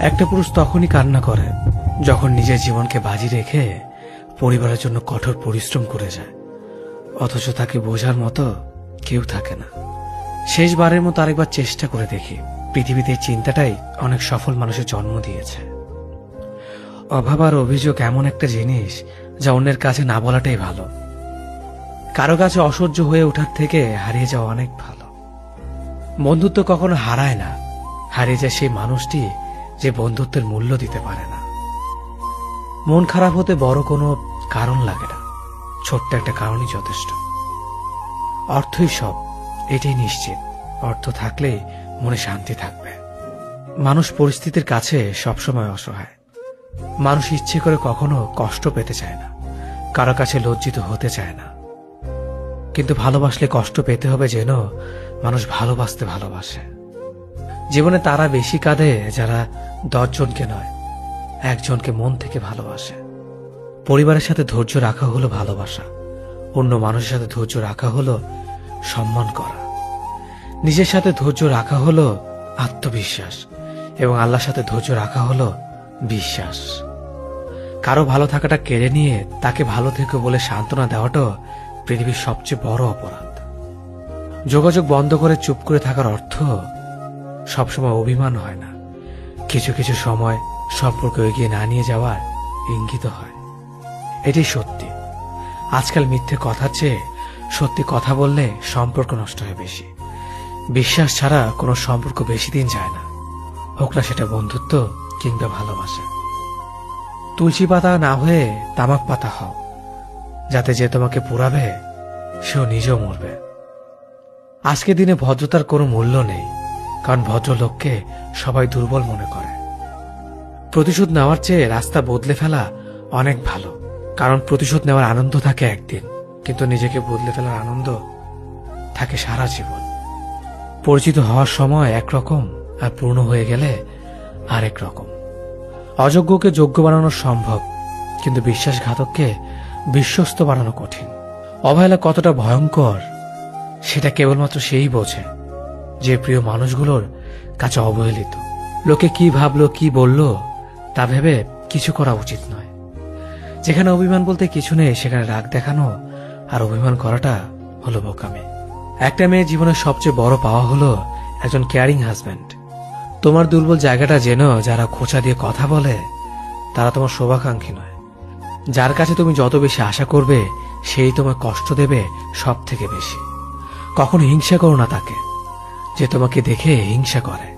একটা পুরুষ তখনই কান্না করে যখন নিজের জীবনকে বাজি রেখে পরিবারের জন্য কঠোর পরিশ্রম করে যায়, অথচ তাকে বোঝার মতো কেউ থাকে না। শেষবারের মতো আরেকবার চেষ্টা করে দেখি। পৃথিবীতে এই চিন্তাটাই অনেক সফল মানুষের জন্ম দিয়েছে। অভাব আর অভিযোগ এমন একটা জিনিস যা অন্যের কাছে না বলাটাই ভালো। কারো কাছে অসহ্য হয়ে ওঠার থেকে হারিয়ে যাওয়া অনেক ভালো। বন্ধুত্ব কখনো হারায় না, হারিয়ে যায় সেই মানুষটি যে বন্ধুত্বের মূল্য দিতে পারে না। মন খারাপ হতে বড় কোনো কারণ লাগে না, ছোট্ট একটা কারণই যথেষ্ট। অর্থই সব, এটাই নিশ্চিত। অর্থ থাকলেই মনে শান্তি থাকবে। মানুষ পরিস্থিতির কাছে সবসময় অসহায়। মানুষ ইচ্ছে করে কখনো কষ্ট পেতে চায় না, কারো কাছে লজ্জিত হতে চায় না। কিন্তু ভালোবাসলে কষ্ট পেতে হবে যেন মানুষ ভালোবাসতে ভালোবাসে। জীবনে তারা বেশি কাঁদে যারা 10 জনকে নয়, একজনকে মন থেকে ভালোবাসে। পরিবারের সাথে ধৈর্য রাখা হলো ভালোবাসা, অন্য মানুষের সাথে ধৈর্য রাখা হলো সম্মান করা। নিজের সাথে ধৈর্য রাখা হলো আত্মবিশ্বাস, এবং আল্লাহর সাথে ধৈর্য রাখা হলো বিশ্বাস। কারো ভালো থাকাটা কেড়ে নিয়ে তাকে ভালো থেকো বলে সান্ত্বনা দেওয়াটা পৃথিবীর সবচেয়ে বড় অপরাধ। যোগাযোগ বন্ধ করে চুপ করে থাকার অর্থ সবসময় অভিমান হয় না, কিছু কিছু সময় সম্পর্ক এগিয়ে না নিয়ে যাওয়ার ইঙ্গিত হয়। এটাই সত্যি। আজকাল মিথ্যে কথার চেয়ে সত্যি কথা বললে সম্পর্ক নষ্ট হয় বেশি। বিশ্বাস ছাড়া কোনো সম্পর্ক বেশি দিন যায় না, হোক না সেটা বন্ধুত্ব কিংবা ভালোবাসা। তুলসী পাতা না হয়ে তামাক পাতা হও, যাতে যে তোমাকে পুরাবে সেও নিজেও মরবে। আজকের দিনে ভদ্রতার কোনো মূল্য নেই, কারণ ভদ্রলোককে সবাই দুর্বল মনে করে। প্রতিশোধ নেওয়ার চেয়ে রাস্তা বদলে ফেলা অনেক ভালো, কারণ প্রতিশোধ নেওয়ার আনন্দ থাকে একদিন, কিন্তু নিজেকে বদলে ফেলার আনন্দ থাকে সারা জীবন। পরিচিত হওয়ার সময় একরকম, আর পূর্ণ হয়ে গেলে আরেক রকম। অযোগ্যকে যোগ্য বানানো সম্ভব, কিন্তু বিশ্বাসঘাতককে বিশ্বস্ত বানানো কঠিন। অবহেলা কতটা ভয়ঙ্কর সেটা কেবলমাত্র সেই বোঝে যে প্রিয় মানুষগুলোর কাছে অবহেলিত। লোকে কি ভাবলো, কি বলল তা ভেবে কিছু করা উচিত নয়। যেখানে অভিমান বলতে কিছু নেই সেখানে রাগ দেখানো আর অভিমান করাটা হলো বোকামি। একটা মেয়ের জীবনের সবচেয়ে বড় পাওয়া হলো একজন কেয়ারিং হাজব্যান্ড। তোমার দুর্বল জায়গাটা যেন যারা খোঁচা দিয়ে কথা বলে তারা তোমার শুভাকাঙ্ক্ষী নয়। যার কাছে তুমি যত বেশি আশা করবে সেই তোমায় কষ্ট দেবে সব থেকে বেশি। কখনো হিংসা করো না তাকে যে তোমাকে দেখে হিংসা করে।